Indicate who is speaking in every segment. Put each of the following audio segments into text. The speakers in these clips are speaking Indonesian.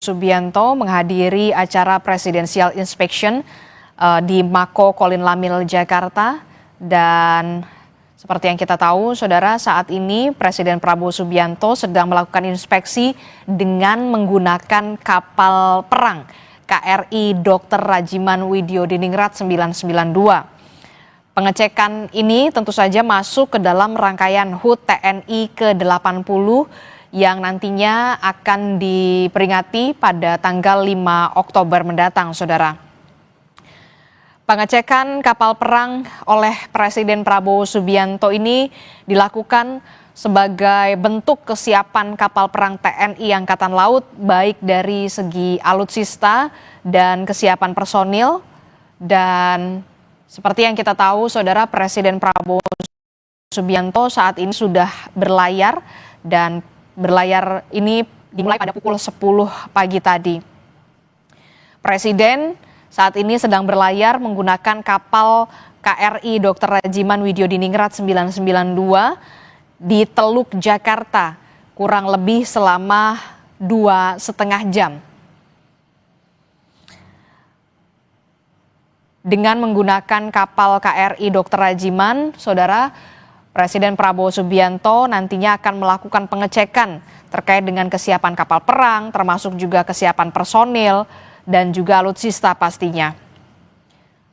Speaker 1: Subianto menghadiri acara Presidential Inspection di Mako Kolin Lamil, Jakarta. Dan seperti yang kita tahu, saudara, saat ini Presiden Prabowo Subianto sedang melakukan inspeksi dengan menggunakan kapal perang KRI Dr. Rajiman Widyodiningrat 992. Pengecekan ini tentu saja masuk ke dalam rangkaian HUT TNI ke-80 yang nantinya akan diperingati pada tanggal 5 Oktober mendatang, saudara. Pengecekan kapal perang oleh Presiden Prabowo Subianto ini dilakukan sebagai bentuk kesiapan kapal perang TNI Angkatan Laut, baik dari segi alutsista dan kesiapan personil. Dan seperti yang kita tahu, saudara, Presiden Prabowo Subianto saat ini sudah berlayar, dan berlayar ini dimulai pada pukul 10 pagi tadi. Presiden saat ini sedang berlayar menggunakan kapal KRI Dr. Rajiman Widyodiningrat 992 di Teluk Jakarta kurang lebih selama 2,5 jam. Dengan menggunakan kapal KRI Dr. Rajiman, saudara, Presiden Prabowo Subianto nantinya akan melakukan pengecekan terkait dengan kesiapan kapal perang, termasuk juga kesiapan personil dan juga alutsista pastinya.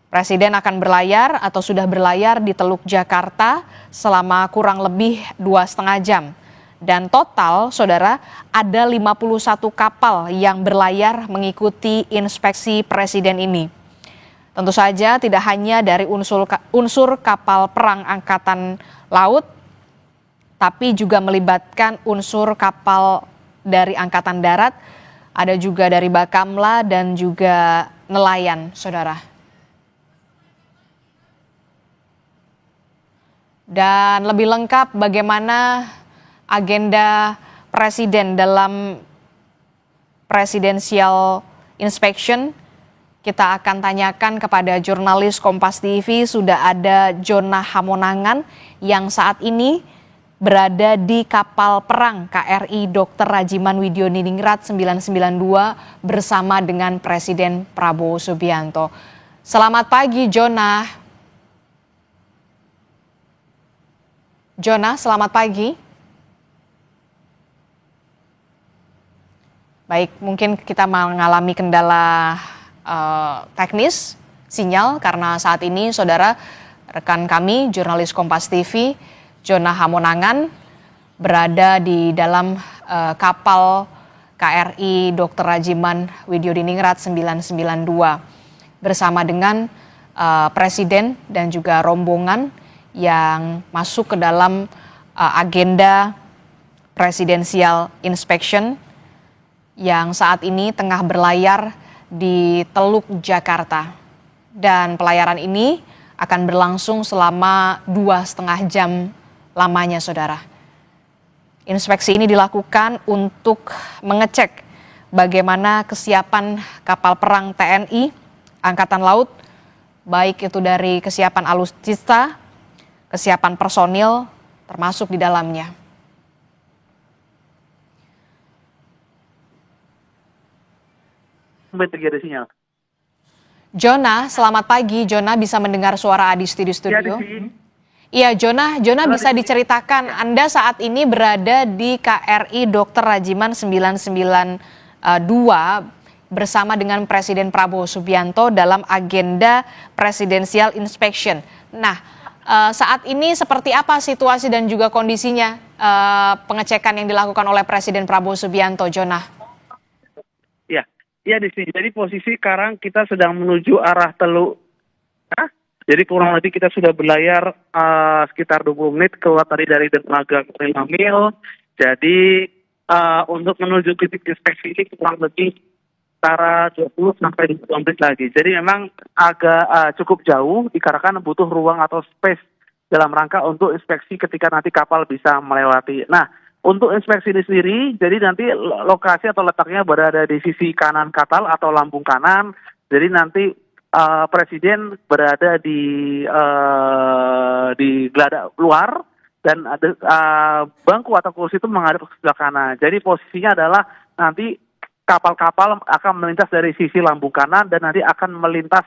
Speaker 1: Presiden akan berlayar atau sudah berlayar di Teluk Jakarta selama kurang lebih 2,5 jam. Dan total, saudara, ada 51 kapal yang berlayar mengikuti inspeksi Presiden ini. Tentu saja tidak hanya dari unsur kapal perang Angkatan Laut, tapi juga melibatkan unsur kapal dari Angkatan Darat, ada juga dari Bakamla dan juga nelayan, saudara. Dan lebih lengkap bagaimana agenda Presiden dalam Presidential Inspection, kita akan tanyakan kepada jurnalis Kompas TV. Sudah ada Jona Hamonangan yang saat ini berada di kapal perang KRI Dr. Rajiman Widyodiningrat 992 bersama dengan Presiden Prabowo Subianto. Selamat pagi, Jona. Jona, selamat pagi. Baik, mungkin kita mengalami kendala teknis sinyal karena saat ini, saudara, rekan kami jurnalis Kompas TV Jona Hamonangan berada di dalam kapal KRI Dr. Rajiman Widyodiningrat 992 bersama dengan Presiden dan juga rombongan yang masuk ke dalam agenda Presidential Inspection yang saat ini tengah berlayar di Teluk Jakarta. Dan pelayaran ini akan berlangsung selama 2,5 jam lamanya, saudara. Inspeksi ini dilakukan untuk mengecek bagaimana kesiapan kapal perang TNI Angkatan Laut, baik itu dari kesiapan alutsista, kesiapan personil, termasuk di dalamnya.
Speaker 2: Terjadi sinyal.
Speaker 1: Jona, selamat pagi. Jona bisa mendengar suara Adi di studio? Iya, Jona bisa diceritakan Anda saat ini berada di KRI Dr. Rajiman 992 bersama dengan Presiden Prabowo Subianto dalam agenda Presidential Inspection. Nah, saat ini seperti apa situasi dan juga kondisinya pengecekan yang dilakukan oleh Presiden Prabowo Subianto, Jona?
Speaker 2: Ya, di sini. Jadi posisi sekarang kita sedang menuju arah Teluk. Jadi kurang lebih kita sudah berlayar sekitar 20 menit keluar tadi dari dermaga Kolin Lamil. Jadi untuk menuju titik inspeksi ini kurang lebih antara 20 sampai 20 menit lagi. Jadi memang agak cukup jauh, dikarenakan butuh ruang atau space dalam rangka untuk inspeksi ketika nanti kapal bisa melewati. Nah, untuk inspeksi ini sendiri, jadi nanti lokasi atau letaknya berada di sisi kanan kapal atau lambung kanan. Jadi nanti Presiden berada di geladak luar dan ada bangku atau kursi itu menghadap ke sebelah kanan. Jadi posisinya adalah nanti kapal-kapal akan melintas dari sisi lambung kanan dan nanti akan melintas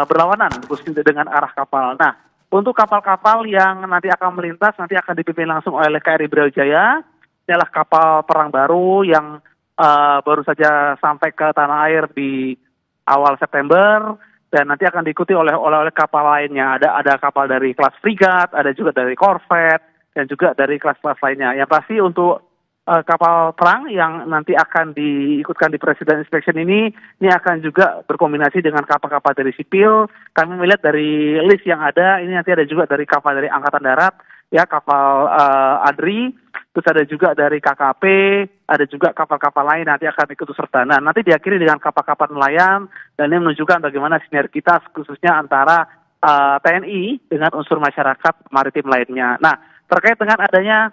Speaker 2: berlawanan khususnya dengan arah kapal. Nah, untuk kapal-kapal yang nanti akan melintas nanti akan dipimpin langsung oleh KRI Brawijaya. Ini adalah kapal perang baru yang baru saja sampai ke tanah air di awal September dan nanti akan diikuti oleh kapal lainnya. Ada kapal dari kelas frigat, ada juga dari korvet dan juga dari kelas-kelas lainnya. Yang pasti untuk kapal perang yang nanti akan diikutkan di President Inspection ini akan juga berkombinasi dengan kapal-kapal dari sipil. Kami melihat dari list yang ada, ini nanti ada juga dari kapal dari Angkatan Darat, ya kapal ADRI, terus ada juga dari KKP, ada juga kapal-kapal lain nanti akan ikut serta. Nah, nanti diakhiri dengan kapal-kapal nelayan, dan ini menunjukkan bagaimana sinergitas khususnya antara TNI dengan unsur masyarakat maritim lainnya. Nah, terkait dengan adanya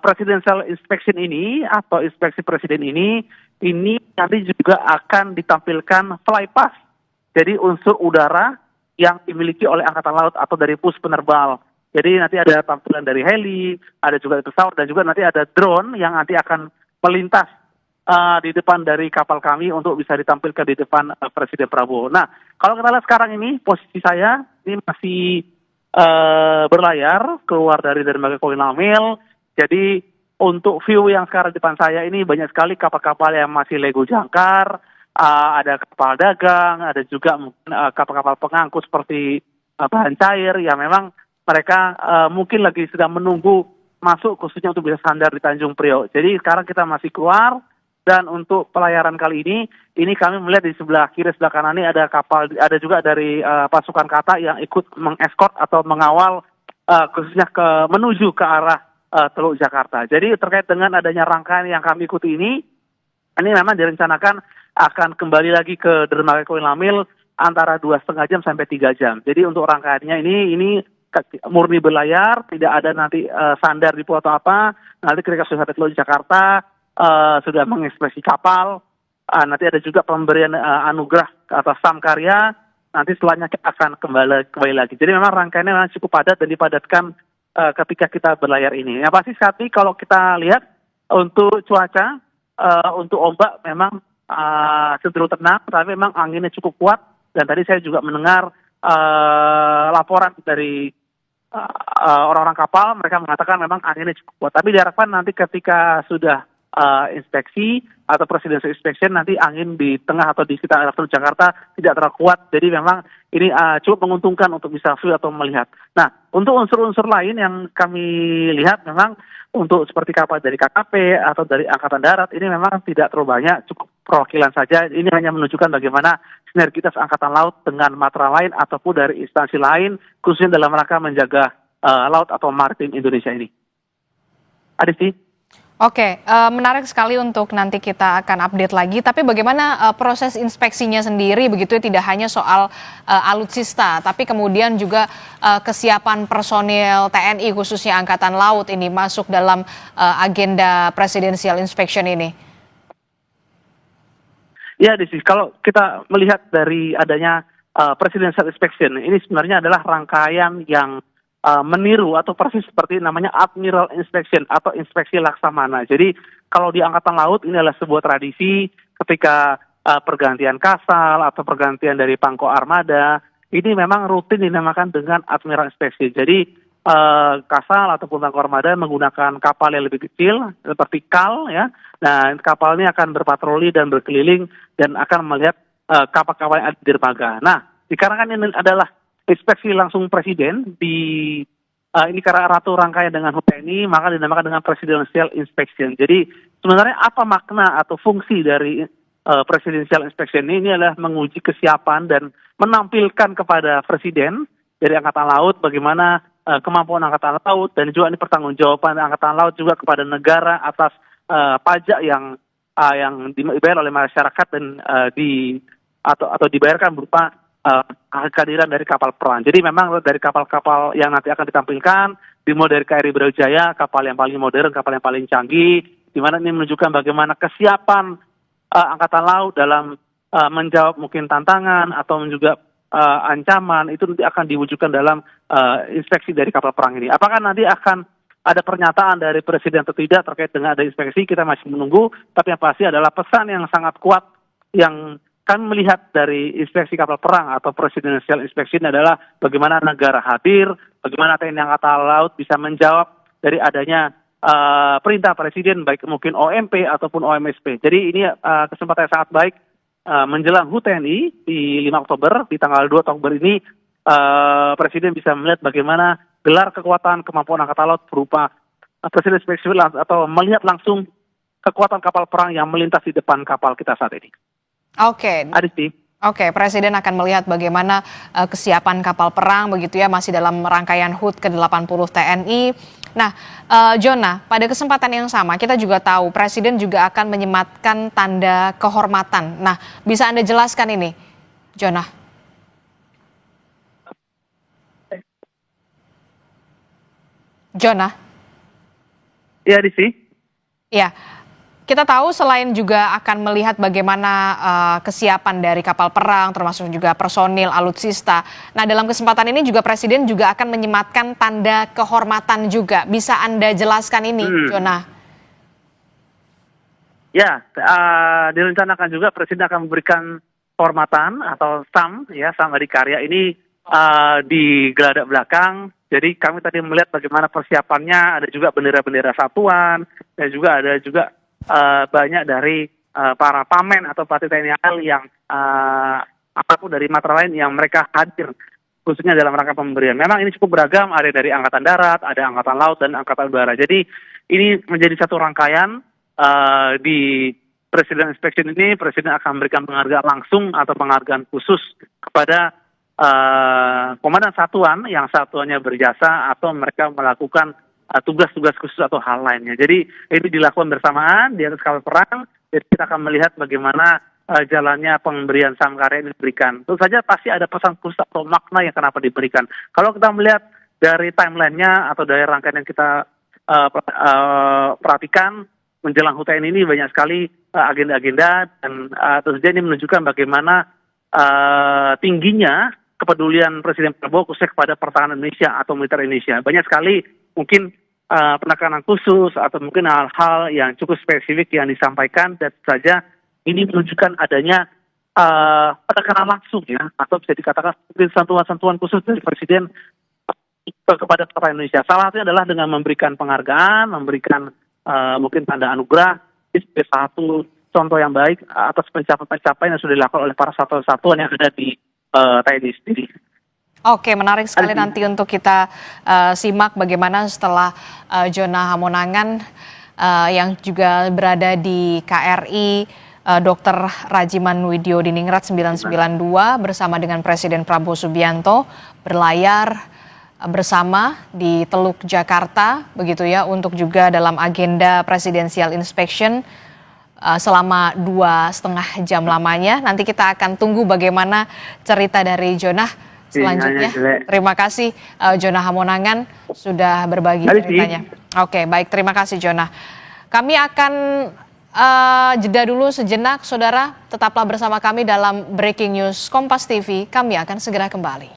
Speaker 2: presidential inspection ini atau inspeksi presiden ini nanti juga akan ditampilkan flypass. Jadi unsur udara yang dimiliki oleh Angkatan Laut atau dari pus penerbal. Jadi nanti ada tampilan dari heli, ada juga pesawat dan juga nanti ada drone yang nanti akan melintas di depan dari kapal kami untuk bisa ditampilkan di depan Presiden Prabowo. Nah, kalau kita lihat sekarang ini posisi saya ini masih berlayar keluar dari dermaga Koin Lamil. Jadi untuk view yang sekarang di depan saya ini banyak sekali kapal-kapal yang masih lego jangkar, ada kapal dagang, ada juga mungkin kapal-kapal pengangkut seperti bahan cair yang memang mereka mungkin lagi sedang menunggu masuk khususnya untuk bisa sandar di Tanjung Priok. Jadi sekarang kita masih keluar dan untuk pelayaran kali ini kami melihat di sebelah kiri sebelah kanan ini ada kapal, ada juga dari pasukan kata yang ikut mengeskort atau mengawal khususnya menuju ke arah Teluk Jakarta. Jadi terkait dengan adanya rangkaian yang kami ikuti ini memang direncanakan akan kembali lagi ke dermaga Koin Lamil antara 2,5 jam sampai 3 jam. Jadi untuk rangkaiannya ini murni berlayar, tidak ada nanti sandar di pulau atau apa. Nanti ketika sudah sampai Teluk Jakarta sudah menginspeksi kapal. Nanti ada juga pemberian anugerah atas Samkarya. Nanti setelahnya akan kembali lagi. Jadi memang rangkaiannya memang cukup padat dan dipadatkan ketika kita berlayar ini. Yang pasti saat ini kalau kita lihat untuk cuaca, untuk ombak memang cenderung tenang, tapi memang anginnya cukup kuat. Dan tadi saya juga mendengar laporan dari orang-orang kapal, mereka mengatakan memang anginnya cukup kuat. Tapi diharapkan nanti ketika sudah inspeksi atau presidential inspection nanti angin di tengah atau di sekitar Teluk Jakarta tidak terlalu kuat. Jadi memang ini cukup menguntungkan untuk bisa view atau melihat. Nah, untuk unsur-unsur lain yang kami lihat memang untuk seperti kapal dari KKP atau dari Angkatan Darat ini memang tidak terlalu banyak, cukup perwakilan saja. Ini hanya menunjukkan bagaimana sinergitas Angkatan Laut dengan matra lain ataupun dari instansi lain khususnya dalam rangka menjaga laut atau maritim Indonesia ini. Adisti.
Speaker 1: Oke, menarik sekali untuk nanti kita akan update lagi. Tapi bagaimana proses inspeksinya sendiri begitu ya, tidak hanya soal alutsista, tapi kemudian juga kesiapan personil TNI khususnya Angkatan Laut ini masuk dalam agenda presidential inspection ini.
Speaker 2: Ya, Desi, kalau kita melihat dari adanya presidential inspection, ini sebenarnya adalah rangkaian yang meniru atau persis seperti namanya Admiral Inspection atau inspeksi laksamana. Jadi kalau di Angkatan Laut ini adalah sebuah tradisi ketika pergantian kasal atau pergantian dari pangko armada, ini memang rutin dinamakan dengan Admiral Inspection. Jadi kasal ataupun pangko armada menggunakan kapal yang lebih kecil seperti KAL ya. Nah, kapal ini akan berpatroli dan berkeliling dan akan melihat kapal-kapal yang ada di dermaga. Nah, dikarenakan ini adalah inspeksi langsung presiden ini karena ratu rangkaian dengan TNI maka dinamakan dengan presidential inspection. Jadi sebenarnya apa makna atau fungsi dari presidential inspection ini adalah menguji kesiapan dan menampilkan kepada presiden dari Angkatan Laut bagaimana kemampuan Angkatan Laut dan juga ini pertanggungjawaban Angkatan Laut juga kepada negara atas pajak yang dibayar oleh masyarakat dan atau dibayarkan berupa kehadiran dari kapal perang. Jadi memang dari kapal-kapal yang nanti akan ditampilkan, dimulai dari KRI Brawijaya, kapal yang paling modern, kapal yang paling canggih, di mana ini menunjukkan bagaimana kesiapan Angkatan Laut dalam menjawab mungkin tantangan atau juga ancaman, itu nanti akan diwujudkan dalam inspeksi dari kapal perang ini. Apakah nanti akan ada pernyataan dari Presiden atau tidak terkait dengan ada inspeksi, kita masih menunggu. Tapi yang pasti adalah pesan yang sangat kuat yang kami melihat dari inspeksi kapal perang atau Presidential Inspection adalah bagaimana negara hadir, bagaimana TNI Angkatan Laut bisa menjawab dari adanya perintah Presiden, baik mungkin OMP ataupun OMSP. Jadi ini kesempatan yang sangat baik menjelang HUT TNI di 5 Oktober, di tanggal 2 Oktober ini, Presiden bisa melihat bagaimana gelar kekuatan kemampuan Angkatan Laut berupa Presiden Inspection atau melihat langsung kekuatan kapal perang yang melintas di depan kapal kita saat ini.
Speaker 1: Oke.
Speaker 2: Adisti.
Speaker 1: Oke, Presiden akan melihat bagaimana kesiapan kapal perang begitu ya, masih dalam rangkaian HUT ke-80 TNI. Nah, Jona, pada kesempatan yang sama kita juga tahu Presiden juga akan menyematkan tanda kehormatan. Nah, bisa Anda jelaskan ini, Jona? Jona?
Speaker 2: Iya, Adisti.
Speaker 1: Ya. Kita tahu selain juga akan melihat bagaimana kesiapan dari kapal perang, termasuk juga personil alutsista. Nah, dalam kesempatan ini juga Presiden juga akan menyematkan tanda kehormatan juga. Bisa Anda jelaskan ini, Jona?
Speaker 2: Ya, direncanakan juga Presiden akan memberikan kehormatan atau SAM, ya, SAM Adikarya ini di geladak belakang. Jadi kami tadi melihat bagaimana persiapannya, ada juga bendera-bendera satuan, dan juga ada juga banyak dari para pamen atau pelatih TNI AL yang apapun dari matra lain yang mereka hadir khususnya dalam rangka pemberian. Memang ini cukup beragam, ada dari Angkatan Darat, ada Angkatan Laut, dan Angkatan Udara. Jadi ini menjadi satu rangkaian di Presiden Inspection ini, Presiden akan memberikan penghargaan langsung atau penghargaan khusus kepada komandan satuan yang satuannya berjasa atau mereka melakukan tugas-tugas khusus atau hal lainnya. Jadi ini dilakukan bersamaan di atas kapal perang. Jadi kita akan melihat bagaimana jalannya pemberian SAM Karya ini diberikan. Tentu saja pasti ada pesan khusus atau makna yang kenapa diberikan. Kalau kita melihat dari timelinenya atau dari rangkaian yang kita perhatikan menjelang HUT TNI ini banyak sekali agenda-agenda dan tentu saja ini menunjukkan bagaimana tingginya kepedulian Presiden Prabowo khususnya kepada pertahanan Indonesia atau militer Indonesia. Banyak sekali mungkin penekanan khusus atau mungkin hal-hal yang cukup spesifik yang disampaikan, dan saja ini menunjukkan adanya penekanan langsung ya, atau bisa dikatakan mungkin sentuhan-sentuhan khusus dari Presiden kepada pertahanan Indonesia. Salah satunya adalah dengan memberikan penghargaan, memberikan mungkin tanda anugerah. Ini sebagai satu contoh yang baik atas pencapaian yang sudah dilakukan oleh para satuan-satuan yang ada di TNI sendiri.
Speaker 1: Oke, menarik sekali nanti untuk kita simak bagaimana setelah Jona Hamonangan yang juga berada di KRI Dr. Rajiman Widyodiningrat 992 bersama dengan Presiden Prabowo Subianto berlayar bersama di Teluk Jakarta begitu ya, untuk juga dalam agenda Presidential Inspection selama 2,5 jam lamanya. Nanti kita akan tunggu bagaimana cerita dari Jona selanjutnya. Terima kasih Jona Hamonangan sudah berbagi ceritanya. Oke, baik, terima kasih Jona. Kami akan jeda dulu sejenak, saudara. Tetaplah bersama kami dalam Breaking News Kompas TV. Kami akan segera kembali.